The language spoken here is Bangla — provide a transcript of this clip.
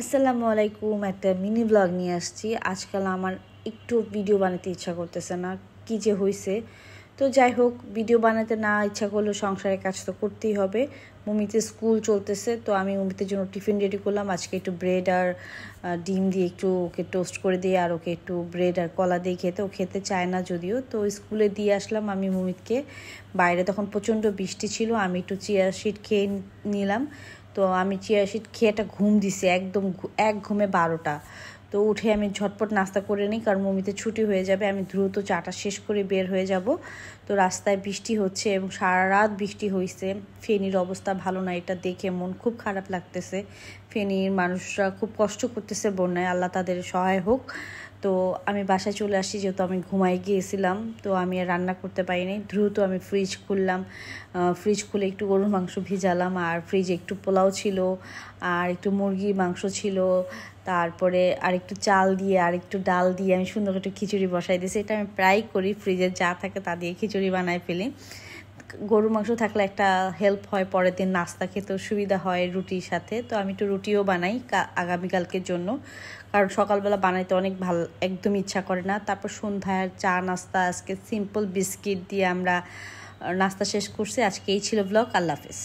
আসসালামু আলাইকুম। একটা মিনি ব্লগ নিয়ে আসছি। আজকাল আমার একটু ভিডিও বানাতে ইচ্ছা করতেছে না, কি যে হয়েছে। তো যাই হোক, ভিডিও বানাতে না ইচ্ছা করলেও সংসারের কাজ তো করতেই হবে। মমিতে স্কুল চলতেছে, তো আমি মমিতের জন্য টিফিন রেডি করলাম। আজকে একটু ব্রেড আর ডিম দিয়ে একটু ওকে টোস্ট করে দিয়ে আর ওকে একটু ব্রেড আর কলা দিয়ে ও খেতে চায় না যদিও। তো স্কুলে দিয়ে আসলাম আমি মমিতকে। বাইরে তখন প্রচণ্ড বৃষ্টি ছিল, আমি একটু চিয়া সিড খেয়ে নিলাম। তো আমি চিয়া সিড খেয়ে একটা ঘুম দিছি, একদম এক ঘুমে 12টা। তো উঠে আমি ঝটপট নাস্তা করে নিই, কারণ মমিতে ছুটি হয়ে যাবে, আমি দ্রুত চাটা শেষ করে বের হয়ে যাব। তো রাস্তায় বৃষ্টি হচ্ছে এবং সারা রাত বৃষ্টি হয়েছে। ফেনীর অবস্থা ভালো না, এটা দেখে মন খুব খারাপ লাগতেছে। ফেনীর মানুষরা খুব কষ্ট করতেছে বন্যায়, আল্লাহ তাদের সহায় হোক। তো আমি বাসায় চলে আসি, যেহেতু আমি ঘুমাই গিয়েছিলাম। তো আমি আর রান্না করতে পারিনি। দ্রুত আমি ফ্রিজ খুললাম, ফ্রিজ খুলে একটু গরুর মাংস ভিজালাম, আর ফ্রিজে একটু পোলাও ছিল, আর একটু মুরগির মাংস ছিল, তারপরে আর একটু চাল দিয়ে আর একটু ডাল দিয়ে আমি সুন্দর একটু খিচুড়ি বসাই দিয়েছি। এটা আমি প্রায় করি, ফ্রিজে যা থাকে তা দিয়ে খিচুড়ি বানাই ফেলি। গরুর মাংস থাকলে একটা হেল্প হয়, পরের দিন নাস্তা খেতেও সুবিধা হয় রুটির সাথে। তো আমি একটু রুটিও বানাই আগামীকালকের জন্য, কারণ সকালবেলা বানাইতে অনেক একদম ইচ্ছা করে না। তারপর সন্ধ্যায় চা নাস্তা আজকে সিম্পল বিস্কিট দিয়ে আমরা নাস্তা শেষ করছি। আজকে এই ছিল ব্লগ। আল্লাহ হাফেজ।